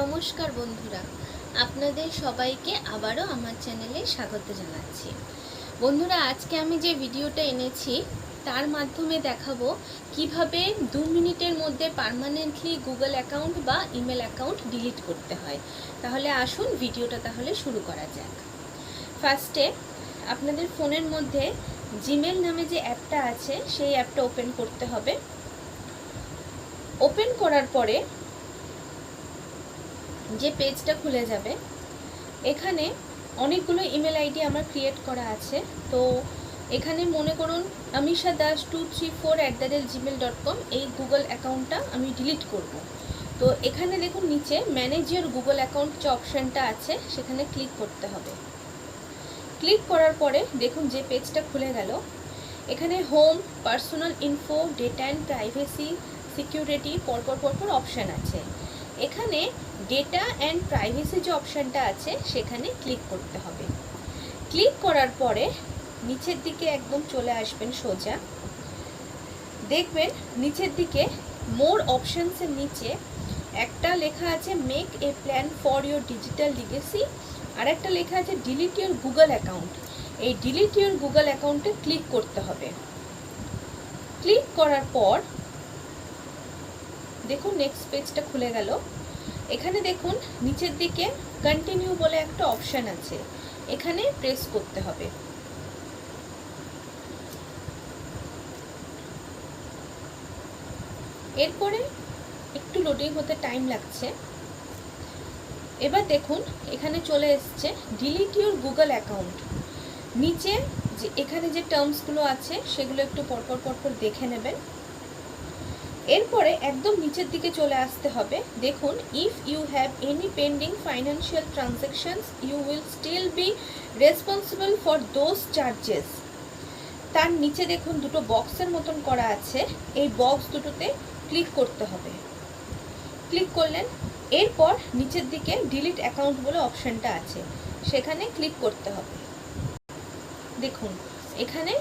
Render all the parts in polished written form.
নমস্কার বন্ধুরা, আপনাদের সবাইকে আবারও আমার চ্যানেলে স্বাগত জানাচ্ছি। বন্ধুরা, আজকে আমি যে ভিডিওটা এনেছি তার মাধ্যমে দেখাবো কিভাবে 2 মিনিটের মধ্যে পার্মানেন্টলি গুগল অ্যাকাউন্ট বা ইমেল অ্যাকাউন্ট ডিলিট করতে হয়। তাহলে আসুন ভিডিওটা শুরু করা যাক। ফার্স্টে আপনাদের ফোনের মধ্যে জিমেল নামে যে অ্যাপটা আছে সেই অ্যাপটা ওপেন করতে হবে। ওপেন করার পরে যে পেজটা খুলে যাবে, এখানে অনেকগুলো ইমেল আইডি আমার ক্রিয়েট করা আছে। তো এখানে মনে করুন amishadas2334@gmail.com এই গুগল অ্যাকাউন্টটা আমি ডিলিট করব। তো এখানে দেখুন নিচে ম্যানেজ ইওর গুগল অ্যাকাউন্ট যে অপশানটা আছে সেখানে ক্লিক করতে হবে। ক্লিক করার পরে দেখুন যে পেজটা খুলে গেল, এখানে home, personal info, data and privacy, security পরপর অপশান আছে। এখানে ডেটা অ্যান্ড প্রাইভেসি যে অপশানটা আছে সেখানে ক্লিক করতে হবে। ক্লিক করার পরে নিচের দিকে একদম চলে আসবেন সোজা, দেখবেন নিচের দিকে মোর অপশানসের নিচে একটা লেখা আছে make a plan for your digital legacy, আর একটা লেখা আছে ডিলিট ইউর গুগল অ্যাকাউন্ট। এই ডিলিট ইউর গুগল অ্যাকাউন্টে ক্লিক করতে হবে। ক্লিক করার পর দেখুন নেক্সট পেজটা খুলে গেল। এখানে দেখুন নিচের দিকে কন্টিনিউ বলে একটা অপশান আছে, এখানে প্রেস করতে হবে। এরপরে একটু লোডিং হতে টাইম লাগছে। এবার দেখুন এখানে চলে এসছে ডিলিট ইউর গুগল অ্যাকাউন্ট। নিচে যে এখানে যে টার্মসগুলো আছে সেগুলো একটু পরপর দেখে নেবেন। এরপরে একদম নিচের দিকে চলে আসতে হবে। দেখুন if you have any pending financial transactions you will still be responsible for those charges. তার নিচে দেখুন দুটো বক্সের মতন করা আছে, এই বক্স দুটোতে ক্লিক করতে হবে। ক্লিক করলেন, এরপর নিচের দিকে ডিলিট অ্যাকাউন্ট বলে অপশানটা আছে সেখানে ক্লিক করতে হবে। দেখুন এখানে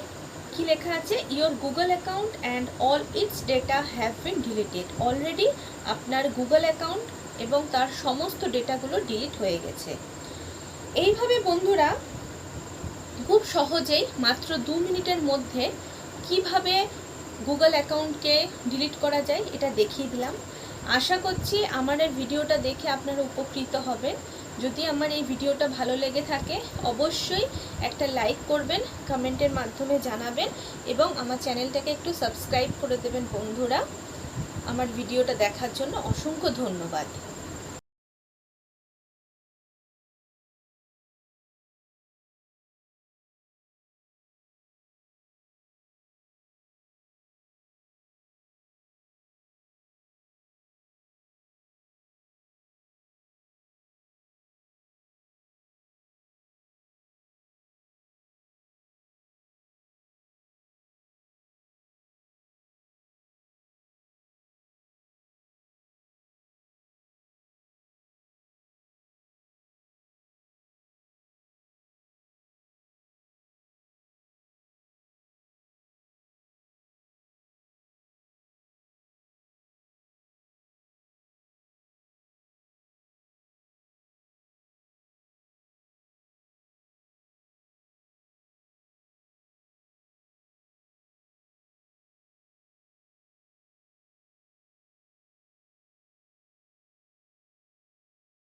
কি লেখা আছে, your Google account and all it's data have been deleted. Already আপনার গুগল অ্যাকাউন্ট এবং তার সমস্ত ডেটাগুলো ডিলিট হয়ে গেছে। এইভাবে বন্ধুরা খুব সহজেই মাত্র 2 মিনিটের মধ্যে কিভাবে গুগল অ্যাকাউন্টকে ডিলিট করা যায় এটা দেখিয়ে দিলাম। আশা করছি আমার এই ভিডিওটা দেখে আপনারা উপকৃত হবেন। যদি আমার এই ভিডিওটা ভালো লেগে থাকে অবশ্যই একটা লাইক করবেন, কমেন্টের মাধ্যমে জানাবেন এবং আমার চ্যানেলটাকে একটু সাবস্ক্রাইব করে দেবেন বন্ধুরা। আমার ভিডিওটা দেখার জন্য অসংখ্য ধন্যবাদ।